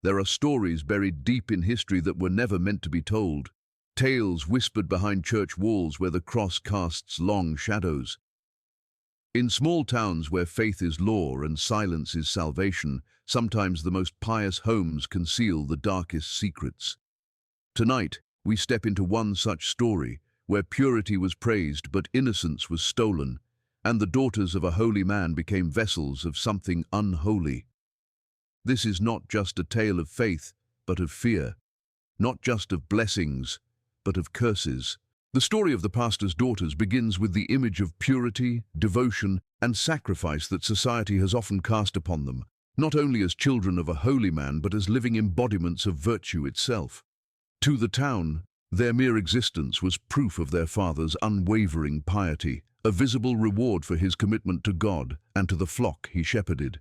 There are stories buried deep in history that were never meant to be told. Tales whispered behind church walls where the cross casts long shadows. In small towns where faith is law and silence is salvation, sometimes the most pious homes conceal the darkest secrets. Tonight, we step into one such story, where purity was praised but innocence was stolen, and the daughters of a holy man became vessels of something unholy. This is not just a tale of faith, but of fear. Not just of blessings, but of curses. The story of the pastor's daughters begins with the image of purity, devotion, and sacrifice that society has often cast upon them, not only as children of a holy man, but as living embodiments of virtue itself. To the town, their mere existence was proof of their father's unwavering piety, a visible reward for his commitment to God and to the flock he shepherded.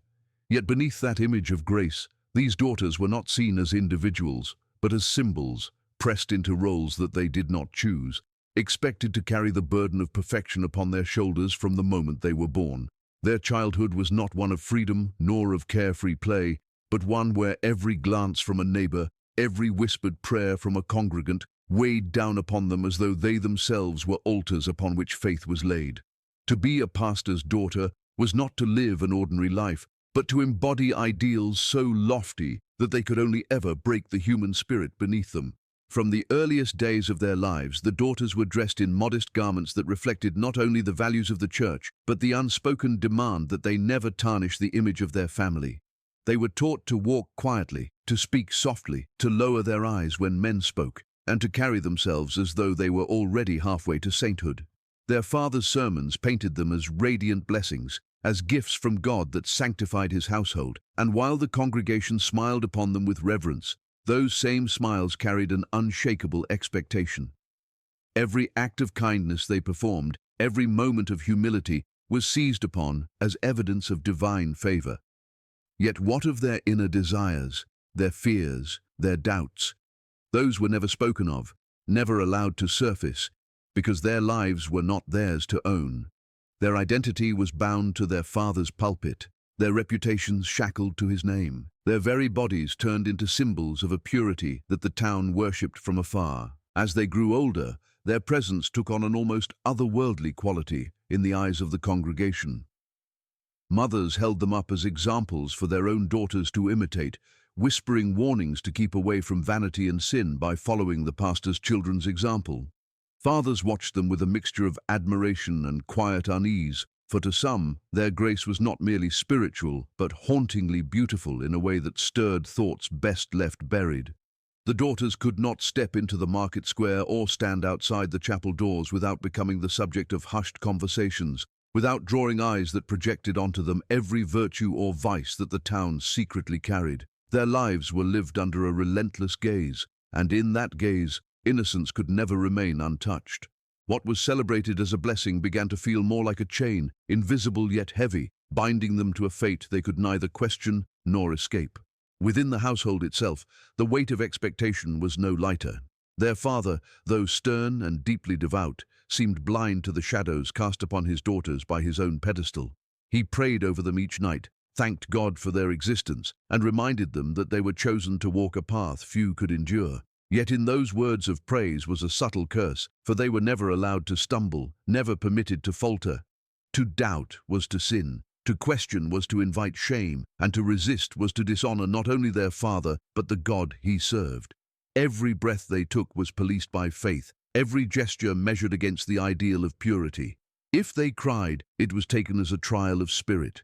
Yet beneath that image of grace, these daughters were not seen as individuals, but as symbols, pressed into roles that they did not choose, expected to carry the burden of perfection upon their shoulders from the moment they were born. Their childhood was not one of freedom nor of carefree play, but one where every glance from a neighbor, every whispered prayer from a congregant, weighed down upon them as though they themselves were altars upon which faith was laid. To be a pastor's daughter was not to live an ordinary life, but to embody ideals so lofty that they could only ever break the human spirit beneath them. From the earliest days of their lives, the daughters were dressed in modest garments that reflected not only the values of the church, but the unspoken demand that they never tarnish the image of their family. They were taught to walk quietly, to speak softly, to lower their eyes when men spoke, and to carry themselves as though they were already halfway to sainthood. Their father's sermons painted them as radiant blessings, as gifts from God that sanctified his household, and while the congregation smiled upon them with reverence, those same smiles carried an unshakable expectation. Every act of kindness they performed, every moment of humility, was seized upon as evidence of divine favor. Yet what of their inner desires, their fears, their doubts? Those were never spoken of, never allowed to surface, because their lives were not theirs to own. Their identity was bound to their father's pulpit, their reputations shackled to his name, their very bodies turned into symbols of a purity that the town worshipped from afar. As they grew older, their presence took on an almost otherworldly quality in the eyes of the congregation. Mothers held them up as examples for their own daughters to imitate, whispering warnings to keep away from vanity and sin by following the pastor's children's example. Fathers watched them with a mixture of admiration and quiet unease, for to some, their grace was not merely spiritual, but hauntingly beautiful in a way that stirred thoughts best left buried. The daughters could not step into the market square or stand outside the chapel doors without becoming the subject of hushed conversations, without drawing eyes that projected onto them every virtue or vice that the town secretly carried. Their lives were lived under a relentless gaze, and in that gaze, innocence could never remain untouched. What was celebrated as a blessing began to feel more like a chain, invisible yet heavy, binding them to a fate they could neither question nor escape. Within the household itself, the weight of expectation was no lighter. Their father, though stern and deeply devout, seemed blind to the shadows cast upon his daughters by his own pedestal. He prayed over them each night, thanked God for their existence, and reminded them that they were chosen to walk a path few could endure. Yet in those words of praise was a subtle curse, for they were never allowed to stumble, never permitted to falter. To doubt was to sin, to question was to invite shame, and to resist was to dishonor not only their father, but the God he served. Every breath they took was policed by faith, every gesture measured against the ideal of purity. If they cried, it was taken as a trial of spirit.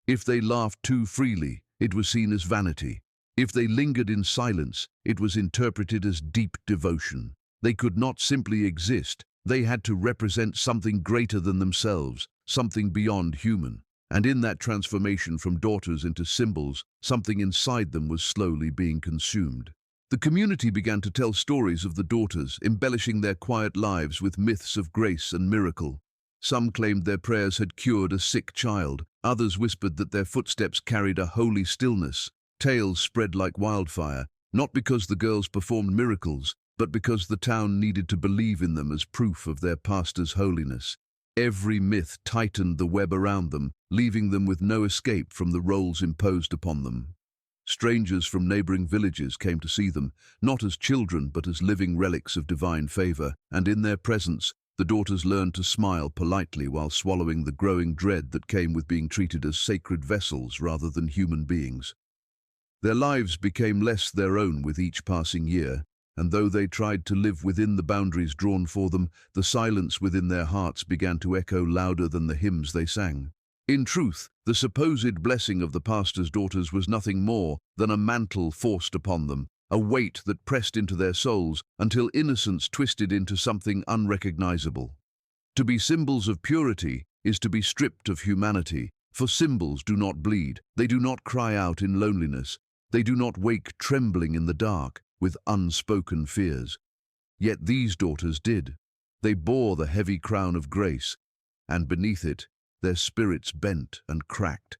If they laughed too freely, it was seen as vanity. If they lingered in silence, it was interpreted as deep devotion. They could not simply exist. They had to represent something greater than themselves, something beyond human. And in that transformation from daughters into symbols, something inside them was slowly being consumed. The community began to tell stories of the daughters, embellishing their quiet lives with myths of grace and miracle. Some claimed their prayers had cured a sick child. Others whispered that their footsteps carried a holy stillness. Tales spread like wildfire, not because the girls performed miracles, but because the town needed to believe in them as proof of their pastor's holiness. Every myth tightened the web around them, leaving them with no escape from the roles imposed upon them. Strangers from neighboring villages came to see them, not as children but as living relics of divine favor, and in their presence, the daughters learned to smile politely while swallowing the growing dread that came with being treated as sacred vessels rather than human beings. Their lives became less their own with each passing year, and though they tried to live within the boundaries drawn for them, the silence within their hearts began to echo louder than the hymns they sang. In truth, the supposed blessing of the pastor's daughters was nothing more than a mantle forced upon them, a weight that pressed into their souls until innocence twisted into something unrecognizable. To be symbols of purity is to be stripped of humanity, for symbols do not bleed, they do not cry out in loneliness, they do not wake trembling in the dark with unspoken fears. Yet these daughters did. They bore the heavy crown of grace, and beneath it, their spirits bent and cracked.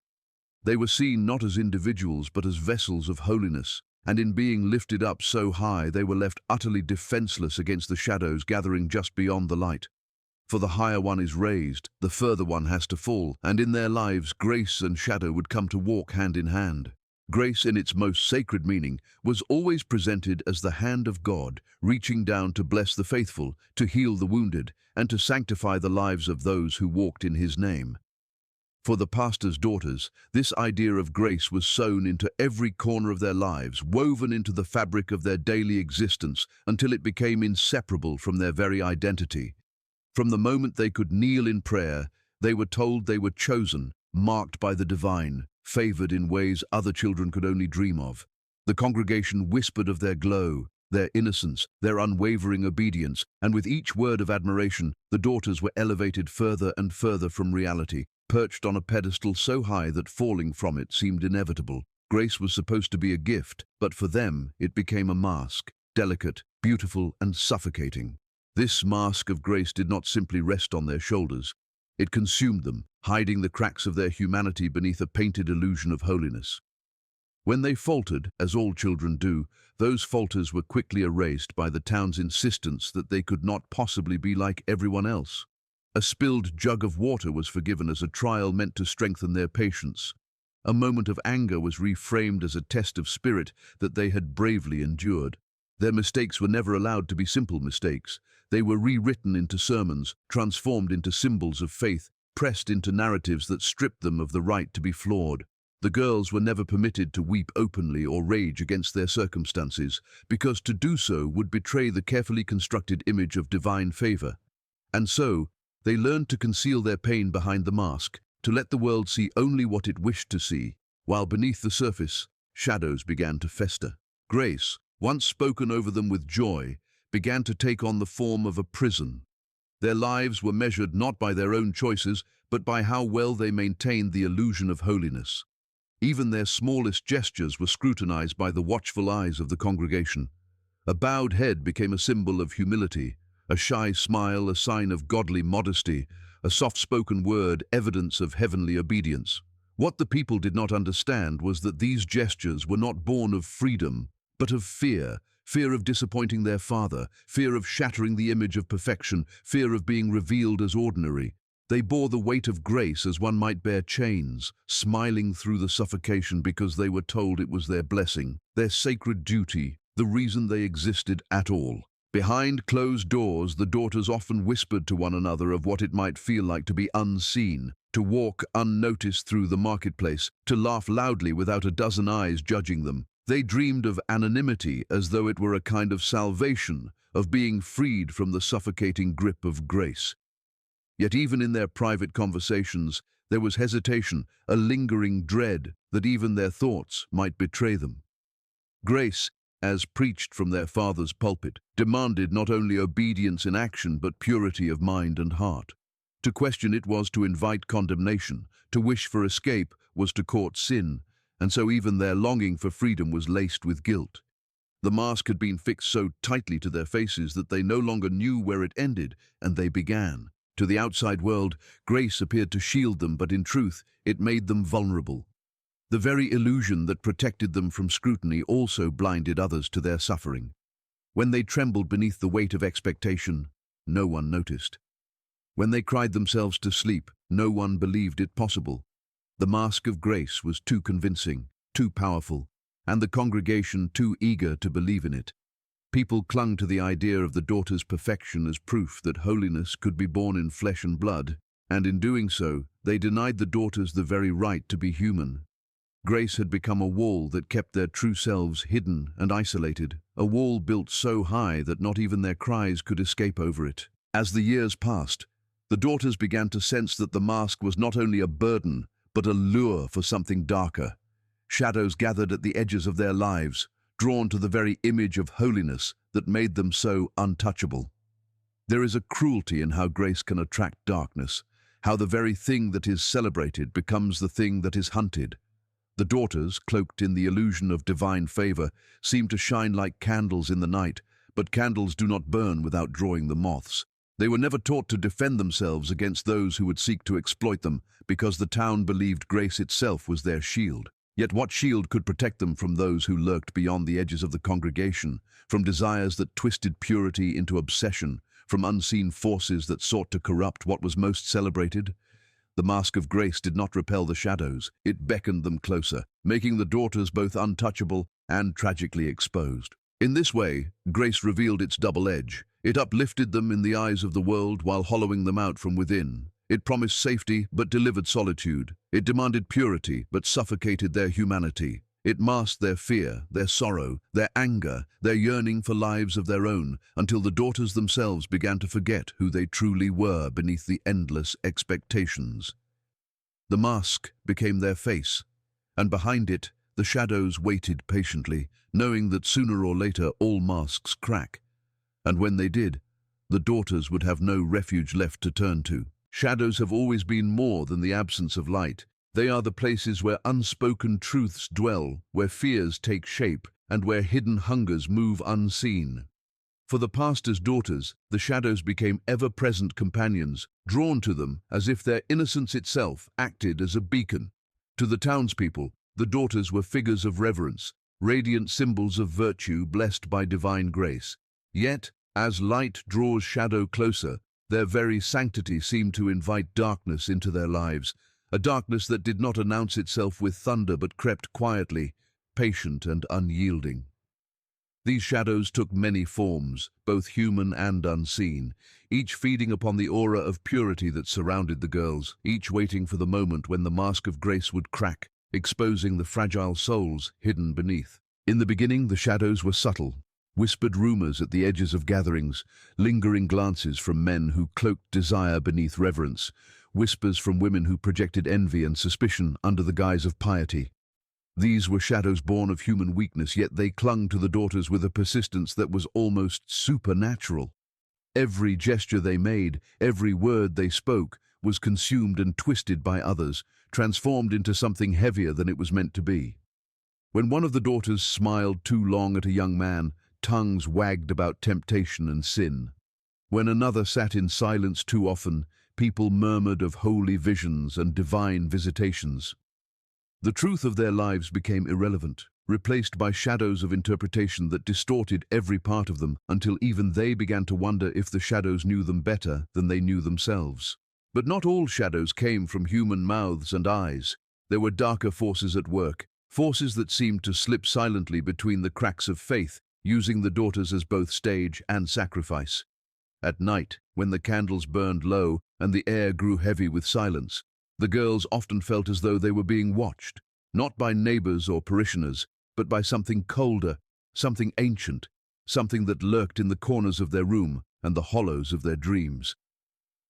They were seen not as individuals but as vessels of holiness, and in being lifted up so high they were left utterly defenseless against the shadows gathering just beyond the light. For the higher one is raised, the further one has to fall, and in their lives grace and shadow would come to walk hand in hand. Grace, in its most sacred meaning, was always presented as the hand of God, reaching down to bless the faithful, to heal the wounded, and to sanctify the lives of those who walked in His name. For the pastor's daughters, this idea of grace was sewn into every corner of their lives, woven into the fabric of their daily existence, until it became inseparable from their very identity. From the moment they could kneel in prayer, they were told they were chosen, marked by the divine, favored in ways other children could only dream of. The congregation whispered of their glow, their innocence, their unwavering obedience, and with each word of admiration, the daughters were elevated further and further from reality, perched on a pedestal so high that falling from it seemed inevitable. Grace was supposed to be a gift, but for them it became a mask, delicate, beautiful, and suffocating. This mask of grace did not simply rest on their shoulders. It consumed them, hiding the cracks of their humanity beneath a painted illusion of holiness. When they faltered, as all children do, those falters were quickly erased by the town's insistence that they could not possibly be like everyone else. A spilled jug of water was forgiven as a trial meant to strengthen their patience. A moment of anger was reframed as a test of spirit that they had bravely endured. Their mistakes were never allowed to be simple mistakes. They were rewritten into sermons, transformed into symbols of faith, pressed into narratives that stripped them of the right to be flawed. The girls were never permitted to weep openly or rage against their circumstances, because to do so would betray the carefully constructed image of divine favor. And so, they learned to conceal their pain behind the mask, to let the world see only what it wished to see, while beneath the surface, shadows began to fester. Grace, once spoken over them with joy, began to take on the form of a prison. Their lives were measured not by their own choices, but by how well they maintained the illusion of holiness. Even their smallest gestures were scrutinized by the watchful eyes of the congregation. A bowed head became a symbol of humility, a shy smile a sign of godly modesty, a soft-spoken word evidence of heavenly obedience. What the people did not understand was that these gestures were not born of freedom, but of fear. Fear of disappointing their father, fear of shattering the image of perfection, fear of being revealed as ordinary. They bore the weight of grace as one might bear chains, smiling through the suffocation because they were told it was their blessing, their sacred duty, the reason they existed at all. Behind closed doors, the daughters often whispered to one another of what it might feel like to be unseen, to walk unnoticed through the marketplace, to laugh loudly without a dozen eyes judging them. They dreamed of anonymity as though it were a kind of salvation, of being freed from the suffocating grip of grace. Yet even in their private conversations, there was hesitation, a lingering dread that even their thoughts might betray them. Grace, as preached from their father's pulpit, demanded not only obedience in action but purity of mind and heart. To question it was to invite condemnation, to wish for escape was to court sin, and so even their longing for freedom was laced with guilt. The mask had been fixed so tightly to their faces that they no longer knew where it ended, and they began. To the outside world, grace appeared to shield them, but in truth, it made them vulnerable. The very illusion that protected them from scrutiny also blinded others to their suffering. When they trembled beneath the weight of expectation, no one noticed. When they cried themselves to sleep, no one believed it possible. The mask of grace was too convincing, too powerful, and the congregation too eager to believe in it. People clung to the idea of the daughter's perfection as proof that holiness could be born in flesh and blood, and in doing so, they denied the daughters the very right to be human. Grace had become a wall that kept their true selves hidden and isolated, a wall built so high that not even their cries could escape over it. As the years passed, the daughters began to sense that the mask was not only a burden, but a lure for something darker. Shadows gathered at the edges of their lives, drawn to the very image of holiness that made them so untouchable. There is a cruelty in how grace can attract darkness, how the very thing that is celebrated becomes the thing that is hunted. The daughters, cloaked in the illusion of divine favor, seemed to shine like candles in the night, but candles do not burn without drawing the moths. They were never taught to defend themselves against those who would seek to exploit them, because the town believed grace itself was their shield. Yet what shield could protect them from those who lurked beyond the edges of the congregation, from desires that twisted purity into obsession, from unseen forces that sought to corrupt what was most celebrated? The mask of grace did not repel the shadows, it beckoned them closer, making the daughters both untouchable and tragically exposed. In this way, grace revealed its double edge. It uplifted them in the eyes of the world while hollowing them out from within. It promised safety, but delivered solitude. It demanded purity, but suffocated their humanity. It masked their fear, their sorrow, their anger, their yearning for lives of their own, until the daughters themselves began to forget who they truly were beneath the endless expectations. The mask became their face, and behind it, the shadows waited patiently, knowing that sooner or later all masks crack. And when they did, the daughters would have no refuge left to turn to. Shadows have always been more than the absence of light. They are the places where unspoken truths dwell, where fears take shape, and where hidden hungers move unseen. For the pastor's daughters, the shadows became ever-present companions, drawn to them as if their innocence itself acted as a beacon. To the townspeople, the daughters were figures of reverence, radiant symbols of virtue blessed by divine grace. Yet, as light draws shadow closer, their very sanctity seemed to invite darkness into their lives, a darkness that did not announce itself with thunder but crept quietly, patient and unyielding. These shadows took many forms, both human and unseen, each feeding upon the aura of purity that surrounded the girls, each waiting for the moment when the mask of grace would crack, exposing the fragile souls hidden beneath. In the beginning, the shadows were subtle. Whispered rumors at the edges of gatherings, lingering glances from men who cloaked desire beneath reverence, whispers from women who projected envy and suspicion under the guise of piety. These were shadows born of human weakness, yet they clung to the daughters with a persistence that was almost supernatural. Every gesture they made, every word they spoke, was consumed and twisted by others, transformed into something heavier than it was meant to be. When one of the daughters smiled too long at a young man, tongues wagged about temptation and sin. When another sat in silence too often, people murmured of holy visions and divine visitations. The truth of their lives became irrelevant, replaced by shadows of interpretation that distorted every part of them until even they began to wonder if the shadows knew them better than they knew themselves. But not all shadows came from human mouths and eyes. There were darker forces at work, forces that seemed to slip silently between the cracks of faith, using the daughters as both stage and sacrifice. At night, when the candles burned low and the air grew heavy with silence, the girls often felt as though they were being watched, not by neighbors or parishioners, but by something colder, something ancient, something that lurked in the corners of their room and the hollows of their dreams.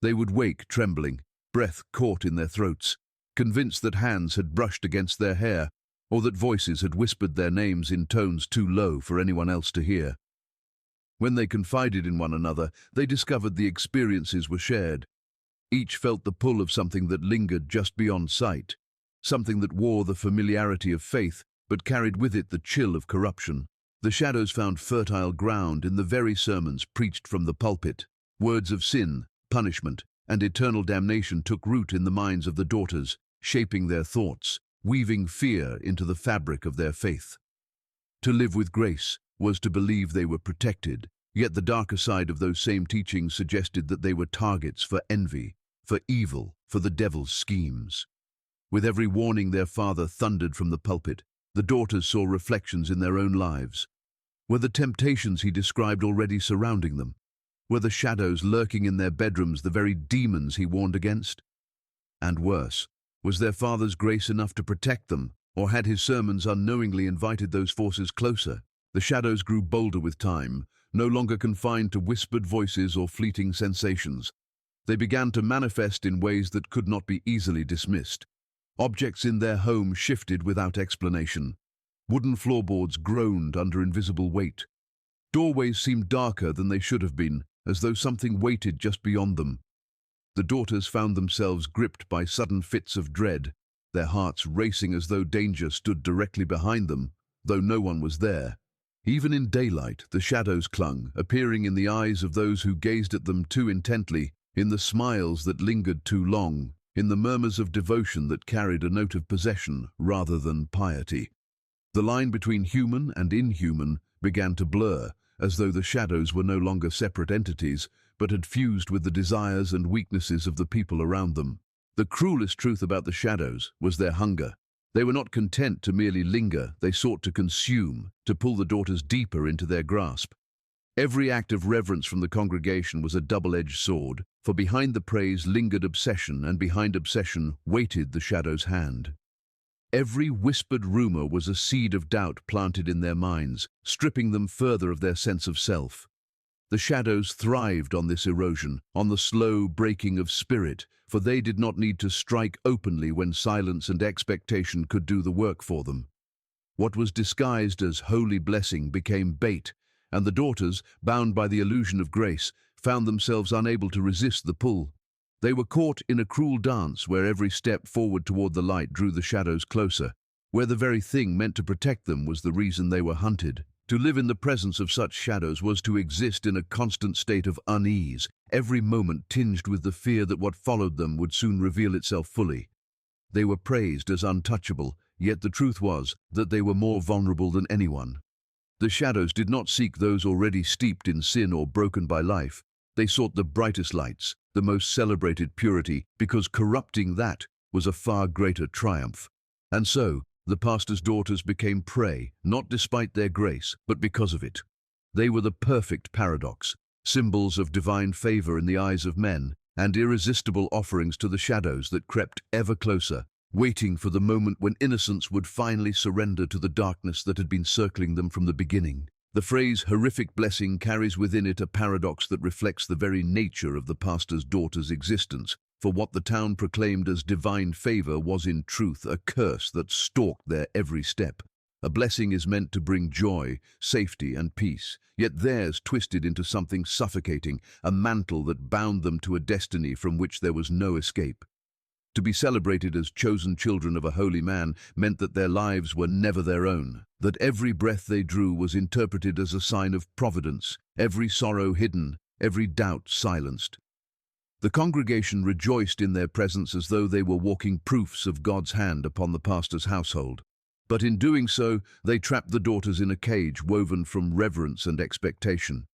They would wake trembling, breath caught in their throats, convinced that hands had brushed against their hair, or that voices had whispered their names in tones too low for anyone else to hear. When they confided in one another, they discovered the experiences were shared. Each felt the pull of something that lingered just beyond sight, something that wore the familiarity of faith but carried with it the chill of corruption. The shadows found fertile ground in the very sermons preached from the pulpit. Words of sin, punishment, and eternal damnation took root in the minds of the daughters, shaping their thoughts, weaving fear into the fabric of their faith. To live with grace was to believe they were protected, yet the darker side of those same teachings suggested that they were targets for envy, for evil, for the devil's schemes. With every warning their father thundered from the pulpit, The daughters saw reflections in their own lives. Were the temptations he described already surrounding them? Were the shadows lurking in their bedrooms the very demons he warned against? And worse, was their father's grace enough to protect them, or had his sermons unknowingly invited those forces closer? The shadows grew bolder with time, no longer confined to whispered voices or fleeting sensations. They began to manifest in ways that could not be easily dismissed. Objects in their home shifted without explanation. Wooden floorboards groaned under invisible weight. Doorways seemed darker than they should have been, as though something waited just beyond them. The daughters found themselves gripped by sudden fits of dread, their hearts racing as though danger stood directly behind them, though no one was there. Even in daylight, the shadows clung, appearing in the eyes of those who gazed at them too intently, in the smiles that lingered too long, in the murmurs of devotion that carried a note of possession rather than piety. The line between human and inhuman began to blur, as though the shadows were no longer separate entities, but had fused with the desires and weaknesses of the people around them. The cruelest truth about the shadows was their hunger. They were not content to merely linger, they sought to consume, to pull the daughters deeper into their grasp. Every act of reverence from the congregation was a double-edged sword, for behind the praise lingered obsession, and behind obsession waited the shadow's hand. Every whispered rumor was a seed of doubt planted in their minds, stripping them further of their sense of self. The shadows thrived on this erosion, on the slow breaking of spirit, for they did not need to strike openly when silence and expectation could do the work for them. What was disguised as holy blessing became bait, and the daughters, bound by the illusion of grace, found themselves unable to resist the pull. They were caught in a cruel dance where every step forward toward the light drew the shadows closer, where the very thing meant to protect them was the reason they were hunted. To live in the presence of such shadows was to exist in a constant state of unease, every moment tinged with the fear that what followed them would soon reveal itself fully. They were praised as untouchable, yet the truth was that they were more vulnerable than anyone. The shadows did not seek those already steeped in sin or broken by life. They sought the brightest lights, the most celebrated purity, because corrupting that was a far greater triumph. And so, the pastor's daughters became prey, not despite their grace, but because of it. They were the perfect paradox, symbols of divine favor in the eyes of men, and irresistible offerings to the shadows that crept ever closer, waiting for the moment when innocence would finally surrender to the darkness that had been circling them from the beginning. The phrase horrific blessing carries within it a paradox that reflects the very nature of the pastor's daughter's existence, for what the town proclaimed as divine favor was in truth a curse that stalked their every step. A blessing is meant to bring joy, safety, and peace, yet theirs twisted into something suffocating, a mantle that bound them to a destiny from which there was no escape. To be celebrated as chosen children of a holy man meant that their lives were never their own, that every breath they drew was interpreted as a sign of providence, every sorrow hidden, every doubt silenced. The congregation rejoiced in their presence as though they were walking proofs of God's hand upon the pastor's household. But in doing so, they trapped the daughters in a cage woven from reverence and expectation.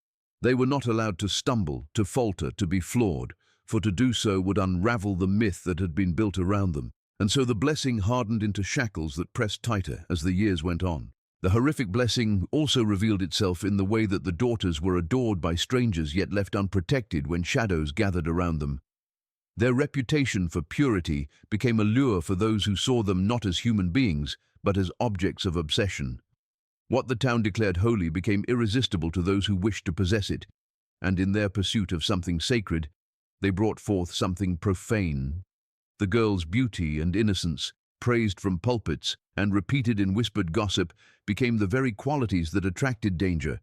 They were not allowed to stumble, to falter, to be flawed, for to do so would unravel the myth that had been built around them. And so the blessing hardened into shackles that pressed tighter as the years went on. The horrific blessing also revealed itself in the way that the daughters were adored by strangers yet left unprotected when shadows gathered around them. Their reputation for purity became a lure for those who saw them not as human beings, but as objects of obsession. What the town declared holy became irresistible to those who wished to possess it, and in their pursuit of something sacred, they brought forth something profane. The girl's beauty and innocence, praised from pulpits and repeated in whispered gossip, became the very qualities that attracted danger.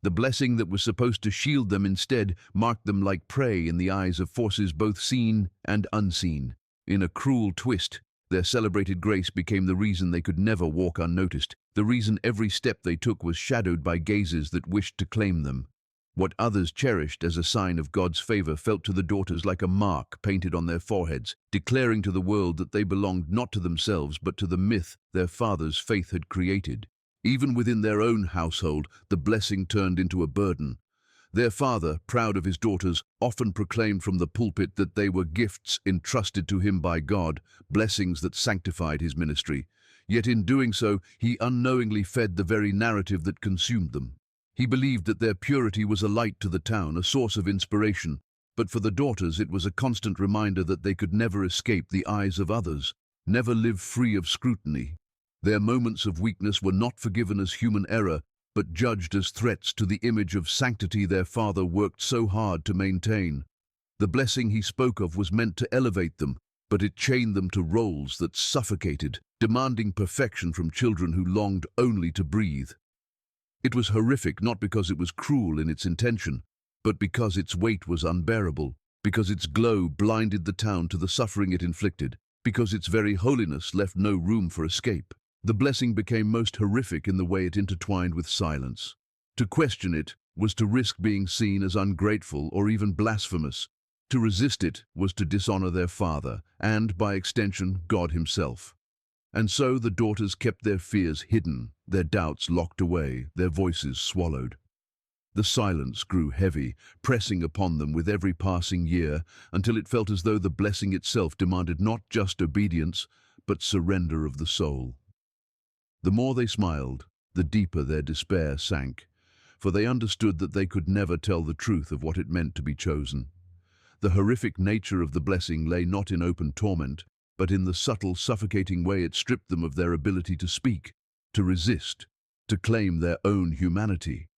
The blessing that was supposed to shield them instead marked them like prey in the eyes of forces both seen and unseen. In a cruel twist, their celebrated grace became the reason they could never walk unnoticed, the reason every step they took was shadowed by gazes that wished to claim them. What others cherished as a sign of God's favor felt to the daughters like a mark painted on their foreheads, declaring to the world that they belonged not to themselves but to the myth their father's faith had created. Even within their own household, the blessing turned into a burden. Their father, proud of his daughters, often proclaimed from the pulpit that they were gifts entrusted to him by God, blessings that sanctified his ministry. Yet in doing so, he unknowingly fed the very narrative that consumed them. He believed that their purity was a light to the town, a source of inspiration, but for the daughters it was a constant reminder that they could never escape the eyes of others, never live free of scrutiny. Their moments of weakness were not forgiven as human error, but judged as threats to the image of sanctity their father worked so hard to maintain. The blessing he spoke of was meant to elevate them, but it chained them to roles that suffocated, demanding perfection from children who longed only to breathe. It was horrific not because it was cruel in its intention, but because its weight was unbearable, because its glow blinded the town to the suffering it inflicted, because its very holiness left no room for escape. The blessing became most horrific in the way it intertwined with silence. To question it was to risk being seen as ungrateful or even blasphemous. To resist it was to dishonor their father, and, by extension, God himself. And so the daughters kept their fears hidden, their doubts locked away, their voices swallowed. The silence grew heavy, pressing upon them with every passing year, until it felt as though the blessing itself demanded not just obedience, but surrender of the soul. The more they smiled, the deeper their despair sank, for they understood that they could never tell the truth of what it meant to be chosen. The horrific nature of the blessing lay not in open torment, but in the subtle, suffocating way it stripped them of their ability to speak, to resist, to claim their own humanity.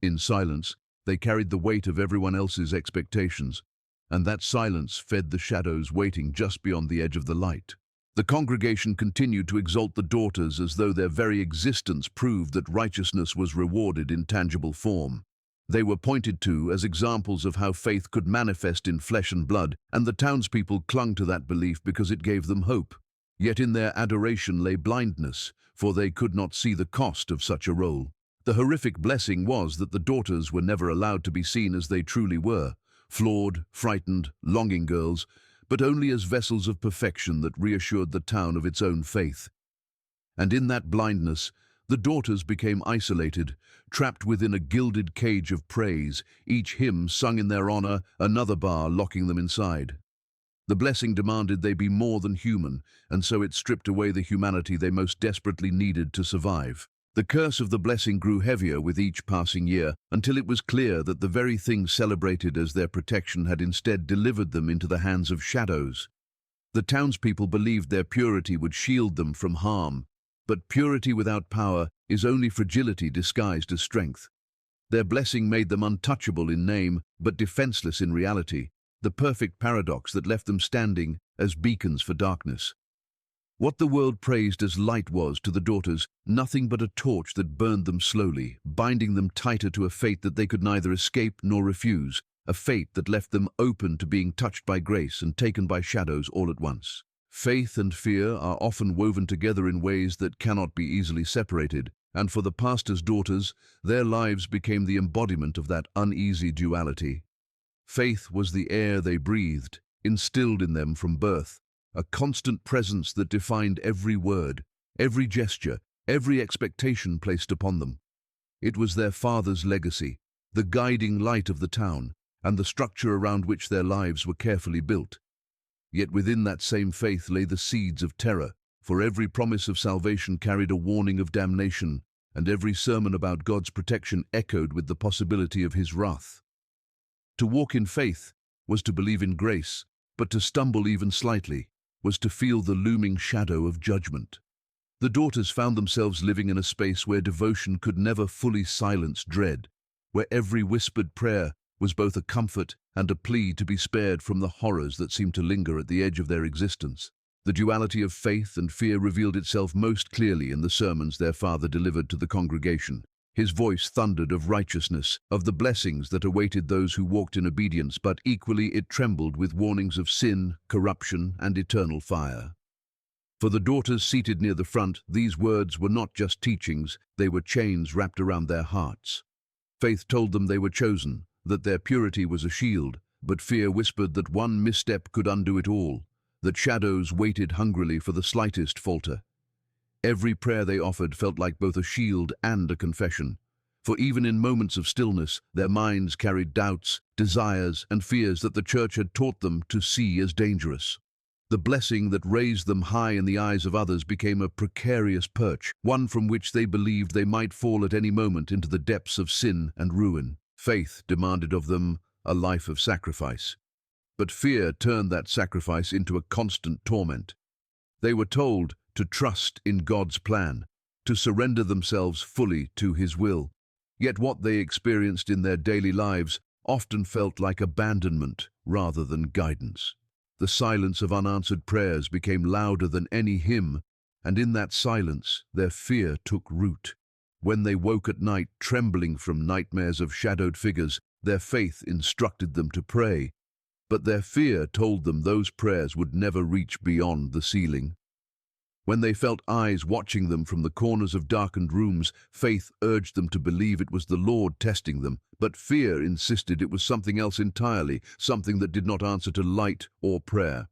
In silence, they carried the weight of everyone else's expectations, and that silence fed the shadows waiting just beyond the edge of the light. The congregation continued to exalt the daughters as though their very existence proved that righteousness was rewarded in tangible form. They were pointed to as examples of how faith could manifest in flesh and blood, and the townspeople clung to that belief because it gave them hope. Yet in their adoration lay blindness, for they could not see the cost of such a role. The horrific blessing was that the daughters were never allowed to be seen as they truly were, flawed, frightened, longing girls, but only as vessels of perfection that reassured the town of its own faith. And in that blindness, the daughters became isolated, trapped within a gilded cage of praise, each hymn sung in their honor, another bar locking them inside. The blessing demanded they be more than human, and so it stripped away the humanity they most desperately needed to survive. The curse of the blessing grew heavier with each passing year, until it was clear that the very thing celebrated as their protection had instead delivered them into the hands of shadows. The townspeople believed their purity would shield them from harm, but purity without power is only fragility disguised as strength. Their blessing made them untouchable in name, but defenseless in reality, the perfect paradox that left them standing as beacons for darkness. What the world praised as light was, to the daughters, nothing but a torch that burned them slowly, binding them tighter to a fate that they could neither escape nor refuse, a fate that left them open to being touched by grace and taken by shadows all at once. Faith and fear are often woven together in ways that cannot be easily separated, and for the pastor's daughters, their lives became the embodiment of that uneasy duality. Faith was the air they breathed, instilled in them from birth, a constant presence that defined every word, every gesture, every expectation placed upon them. It was their father's legacy, the guiding light of the town, and the structure around which their lives were carefully built. Yet within that same faith lay the seeds of terror, for every promise of salvation carried a warning of damnation, and every sermon about God's protection echoed with the possibility of his wrath. To walk in faith was to believe in grace, but to stumble even slightly was to feel the looming shadow of judgment. The daughters found themselves living in a space where devotion could never fully silence dread, where every whispered prayer was both a comfort and a plea to be spared from the horrors that seemed to linger at the edge of their existence. The duality of faith and fear revealed itself most clearly in the sermons their father delivered to the congregation. His voice thundered of righteousness, of the blessings that awaited those who walked in obedience, but equally it trembled with warnings of sin, corruption, and eternal fire. For the daughters seated near the front, these words were not just teachings, they were chains wrapped around their hearts. Faith told them they were chosen, that their purity was a shield, but fear whispered that one misstep could undo it all, that shadows waited hungrily for the slightest falter. Every prayer they offered felt like both a shield and a confession, for even in moments of stillness, their minds carried doubts, desires, and fears that the church had taught them to see as dangerous. The blessing that raised them high in the eyes of others became a precarious perch, one from which they believed they might fall at any moment into the depths of sin and ruin. Faith demanded of them a life of sacrifice, but fear turned that sacrifice into a constant torment. They were told to trust in God's plan, to surrender themselves fully to His will. Yet what they experienced in their daily lives often felt like abandonment rather than guidance. The silence of unanswered prayers became louder than any hymn, and in that silence their fear took root. When they woke at night trembling from nightmares of shadowed figures, their faith instructed them to pray, but their fear told them those prayers would never reach beyond the ceiling. When they felt eyes watching them from the corners of darkened rooms, faith urged them to believe it was the Lord testing them, but fear insisted it was something else entirely, something that did not answer to light or prayer.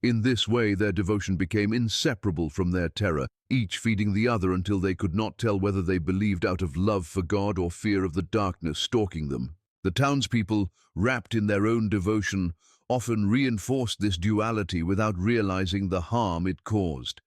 In this way, their devotion became inseparable from their terror, each feeding the other until they could not tell whether they believed out of love for God or fear of the darkness stalking them. The townspeople, wrapped in their own devotion, often reinforced this duality without realizing the harm it caused.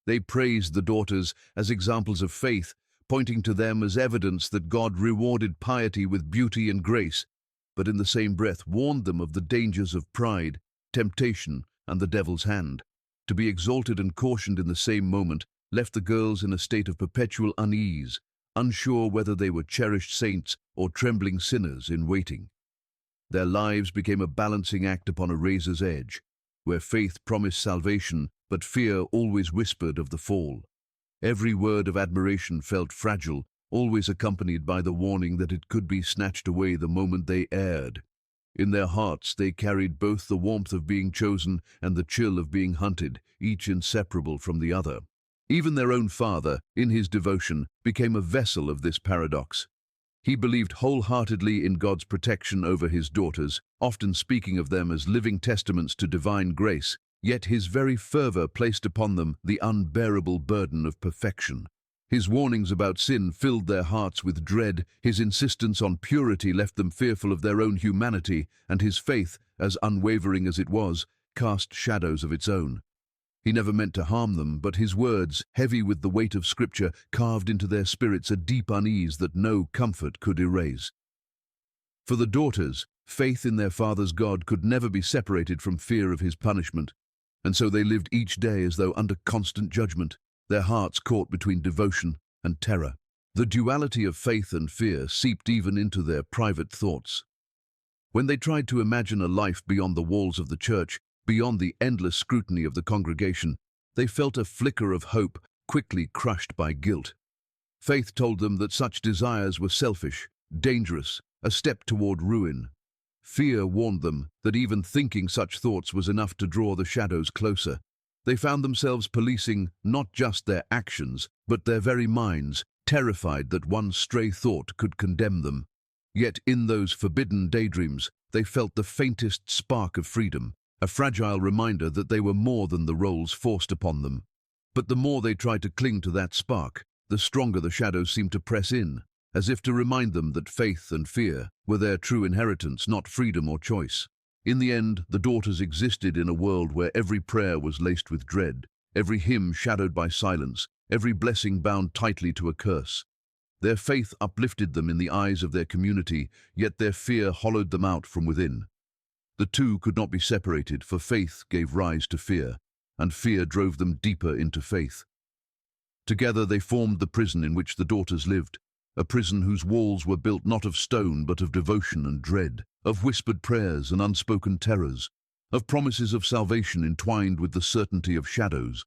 They praised the daughters as examples of faith, pointing to them as evidence that God rewarded piety with beauty and grace, but in the same breath warned them of the dangers of pride, temptation, and the devil's hand. To be exalted and cautioned in the same moment left the girls in a state of perpetual unease, unsure whether they were cherished saints or trembling sinners in waiting. Their lives became a balancing act upon a razor's edge, where faith promised salvation, but fear always whispered of the fall. Every word of admiration felt fragile, always accompanied by the warning that it could be snatched away the moment they erred. In their hearts they carried both the warmth of being chosen and the chill of being hunted, each inseparable from the other. Even their own father, in his devotion, became a vessel of this paradox. He believed wholeheartedly in God's protection over his daughters, often speaking of them as living testaments to divine grace, yet his very fervor placed upon them the unbearable burden of perfection. His warnings about sin filled their hearts with dread, his insistence on purity left them fearful of their own humanity, and his faith, as unwavering as it was, cast shadows of its own. He never meant to harm them, but his words, heavy with the weight of Scripture, carved into their spirits a deep unease that no comfort could erase. For the daughters, faith in their father's God could never be separated from fear of his punishment, and so they lived each day as though under constant judgment, their hearts caught between devotion and terror. The duality of faith and fear seeped even into their private thoughts. When they tried to imagine a life beyond the walls of the church, beyond the endless scrutiny of the congregation, they felt a flicker of hope, quickly crushed by guilt. Faith told them that such desires were selfish, dangerous, a step toward ruin. Fear warned them that even thinking such thoughts was enough to draw the shadows closer. They found themselves policing not just their actions, but their very minds, terrified that one stray thought could condemn them. Yet in those forbidden daydreams, they felt the faintest spark of freedom, a fragile reminder that they were more than the roles forced upon them. But the more they tried to cling to that spark, the stronger the shadows seemed to press in, as if to remind them that faith and fear were their true inheritance, not freedom or choice. In the end, the daughters existed in a world where every prayer was laced with dread, every hymn shadowed by silence, every blessing bound tightly to a curse. Their faith uplifted them in the eyes of their community, yet their fear hollowed them out from within. The two could not be separated, for faith gave rise to fear, and fear drove them deeper into faith. Together they formed the prison in which the daughters lived, a prison whose walls were built not of stone but of devotion and dread, of whispered prayers and unspoken terrors, of promises of salvation entwined with the certainty of shadows.